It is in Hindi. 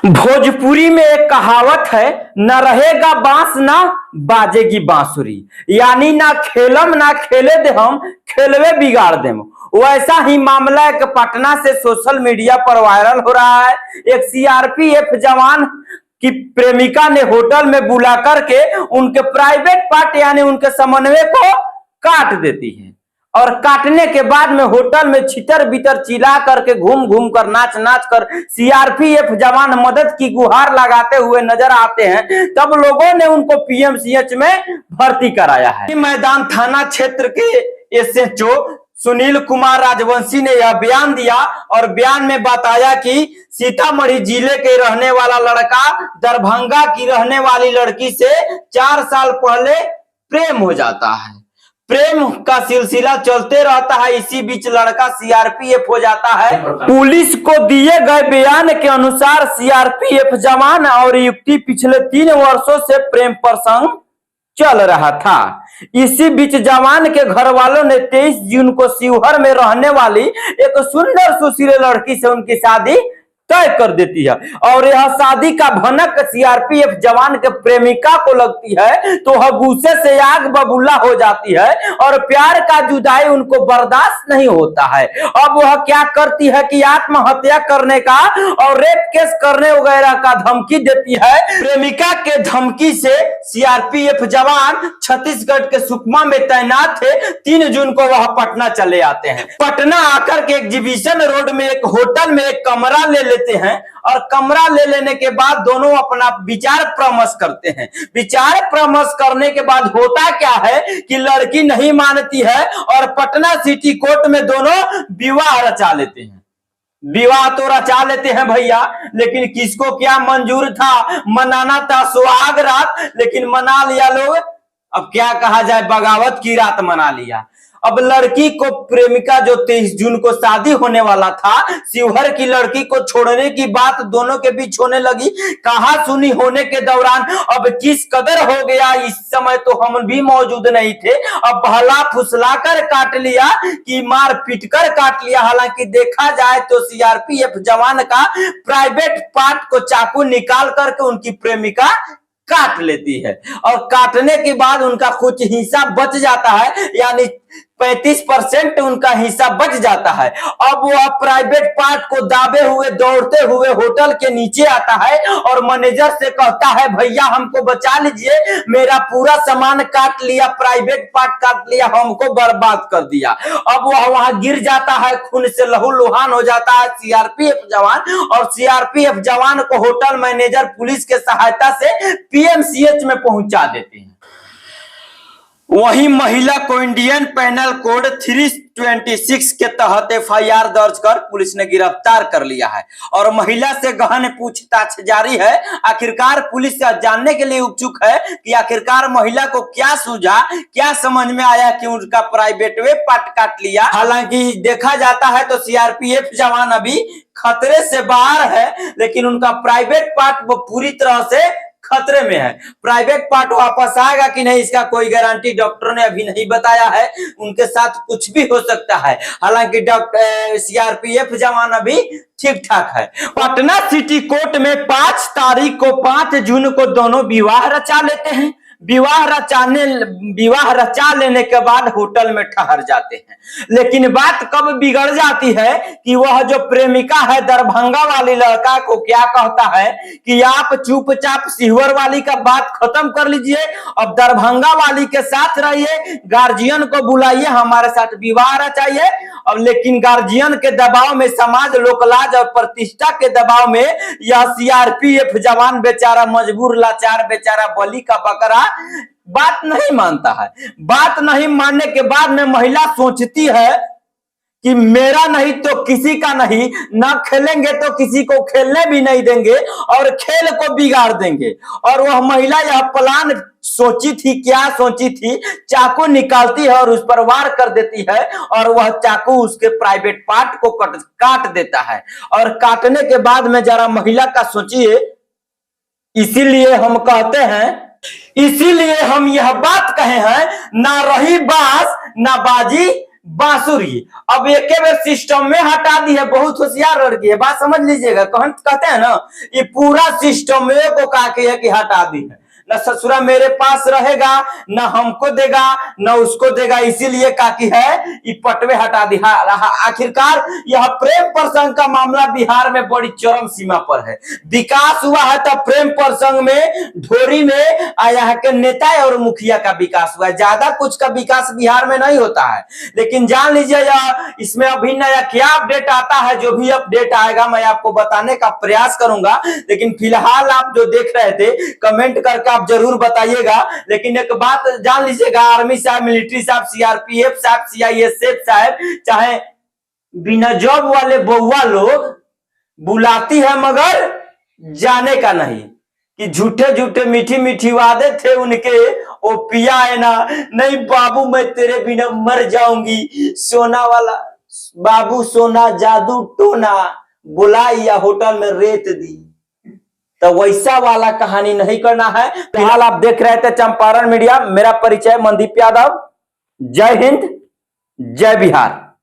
भोजपुरी में एक कहावत है, न रहेगा बांस ना बाजेगी बांसुरी। यानी ना खेलम ना खेले दे हम, खेलवे बिगाड़ देम। वैसा ही मामला एक पटना से सोशल मीडिया पर वायरल हो रहा है। एक सीआरपीएफ जवान की प्रेमिका ने होटल में बुला करके उनके प्राइवेट पार्ट यानी उनके समन्वय को काट देती है और काटने के बाद में होटल में छितर बितर चिल्ला करके घूम घूम कर नाच नाच कर सीआरपीएफ जवान मदद की गुहार लगाते हुए नजर आते हैं। तब लोगों ने उनको पीएमसीएच में भर्ती कराया है। मैदान थाना क्षेत्र के एसएचओ सुनील कुमार राजवंशी ने यह बयान दिया और बयान में बताया कि सीतामढ़ी जिले के रहने वाला लड़का दरभंगा की रहने वाली लड़की से 4 साल पहले प्रेम हो जाता है। प्रेम का सिलसिला चलते रहता है, इसी बीच लड़का सीआरपीएफ हो जाता है। पुलिस को दिए गए बयान के अनुसार सीआरपीएफ जवान और युवती पिछले 3 वर्षों से प्रेम प्रसंग चल रहा था। इसी बीच जवान के घर वालों ने 23 जून को शिवहर में रहने वाली एक सुंदर सुशील लड़की से उनकी शादी तय कर देती है और यह शादी का भनक सीआरपीएफ जवान के प्रेमिका को लगती है तो वह गुस्से से आग बबूला हो जाती है और प्यार का जुदाई उनको बर्दाश्त नहीं होता है। अब वह क्या करती है कि आत्महत्या करने का और रेप केस करने वगैरह का धमकी देती है। प्रेमिका के धमकी से सीआरपीएफ जवान छत्तीसगढ़ के सुकमा में तैनात थे। 3 जून को वह पटना चले आते हैं। पटना आकर के एग्जीबिशन रोड में एक होटल में एक कमरा ले लेते हैं और कमरा ले लेने के बाद दोनों अपना विचार परामर्श करते हैं। विचार परामर्श करने के बाद होता क्या है कि लड़की नहीं मानती है और पटना सिटी कोर्ट में दोनों विवाह रचा लेते हैं। विवाह तो रचा लेते हैं भैया, लेकिन किसको क्या मंजूर था? मनाना था सुहाग रात, लेकिन मना लिया लोग। अब क्या कहा जाए, बगावत की रात मना लिया। अब लड़की को प्रेमिका जो 23 जून को शादी होने वाला था, शिवहर की लड़की को छोड़ने की बात दोनों के बीच होने लगी। कहा सुनी होने के दौरान अब किस कदर हो गया, इस समय तो हम भी मौजूद नहीं थे। अब बहला फुसला कर काट लिया कि मार पीट कर काट लिया। हालांकि देखा जाए तो सीआरपीएफ जवान का प्राइवेट पार्ट को चाकू निकाल करके उनकी प्रेमिका काट लेती है और काटने के बाद उनका कुछ हिस्सा बच जाता है, यानी 35% उनका हिस्सा बच जाता है। अब वह प्राइवेट पार्ट को दाबे हुए दौड़ते हुए होटल के नीचे आता है और मैनेजर से कहता है, भैया हमको बचा लीजिए, मेरा पूरा सामान काट लिया, प्राइवेट पार्ट काट लिया, हमको बर्बाद कर दिया। अब वह वहां गिर जाता है, खून से लहूलुहान हो जाता है सीआरपीएफ जवान और सीआरपीएफ जवान को होटल मैनेजर पुलिस के सहायता से पीएमसीएच में पहुंचा देते हैं। वहीं महिला को इंडियन पेनल कोड 326 के तहत एफआईआर दर्ज कर पुलिस ने गिरफ्तार कर लिया है और महिला से गहन पूछताछ जारी है। आखिरकार पुलिस जानने के लिए उत्सुक है कि आखिरकार महिला को क्या सूझा, क्या समझ में आया कि उनका प्राइवेट वे पार्ट काट लिया। हालांकि देखा जाता है तो सीआरपीएफ जवान अभी खतरे से बाहर है, लेकिन उनका प्राइवेट पार्ट वो पूरी तरह से खतरे में है। प्राइवेट पार्ट वापस आएगा कि नहीं, इसका कोई गारंटी डॉक्टरों ने अभी नहीं बताया है। उनके साथ कुछ भी हो सकता है। हालांकि डॉक्टर सीआरपीएफ जवान अभी ठीक ठाक है। पटना सिटी कोर्ट में 5 तारीख को 5 जून को दोनों विवाह रचा लेते हैं। विवाह रचा लेने के बाद होटल में ठहर जाते हैं। लेकिन बात कब बिगड़ जाती है कि वह जो प्रेमिका है दरभंगा वाली लड़का को क्या कहता है कि आप चुपचाप शिवहर वाली का बात खत्म कर लीजिए, अब दरभंगा वाली के साथ रहिए, गार्जियन को बुलाइए, हमारे साथ विवाह रचाइए। अब लेकिन गार्जियन के दबाव में, समाज लोकलाज और प्रतिष्ठा के दबाव में यह सीआरपीएफ जवान बेचारा मजबूर, लाचार बेचारा, बलि का बकरा बात नहीं मानता है। बात नहीं मानने के बाद में महिला सोचती है कि मेरा नहीं तो किसी का नहीं, ना खेलेंगे तो किसी को खेलने भी नहीं देंगे और खेल को बिगाड़ देंगे। और वह महिला यह प्लान सोची थी, क्या सोची थी, चाकू निकालती है और उस पर वार कर देती है और वह चाकू उसके प्राइवेट पार्ट को काट देता है। और काटने के बाद में जरा महिला का सोचिए। इसीलिए हम कहते हैं, इसीलिए हम यह बात कहे हैं, ना रही बांस ना बाजी बांसुरी अब एक बार सिस्टम में हटा दी है। बहुत होशियार लड़की है, बात समझ लीजिएगा। कहते हैं ना, ये पूरा सिस्टम में को काके है कि हटा दी है। न ससुरा मेरे पास रहेगा, न हमको देगा, न उसको देगा, इसीलिए काकी है ये पटवे हटा दी। आखिरकार यह प्रेम प्रसंग का मामला बिहार में बड़ी चरम सीमा पर है। विकास हुआ है तब प्रेम प्रसंग में, ढोरी में आया के नेता और मुखिया का विकास हुआ है। ज्यादा कुछ का विकास बिहार में नहीं होता है। लेकिन जान लीजिए इसमें अभी नया क्या अपडेट आता है, जो भी अपडेट आएगा मैं आपको बताने का प्रयास करूंगा। लेकिन फिलहाल आप जो देख रहे थे, कमेंट करके आप जरूर बताइएगा। लेकिन एक बात जान लीजिएगा, आर्मी साहब, मिलिट्री साहब, सीआरपीएफ साहब, सीआईएसएफ साहब, चाहे बिना जॉब वाले बउआ लोग बुलाती है मगर जाने का नहीं, कि झूठे झूठे मीठी मीठी वादे थे उनके, ओ पिया है ना, नहीं बाबू मैं तेरे बिना मर जाऊंगी, सोना वाला बाबू सोना जादू टोना बुलाई या होटल में रेत दी। तो वैसा वाला कहानी नहीं करना है। फिलहाल आप देख रहे थे चंपारण मीडिया। मेरा परिचय मनदीप यादव। जय हिंद, जय बिहार।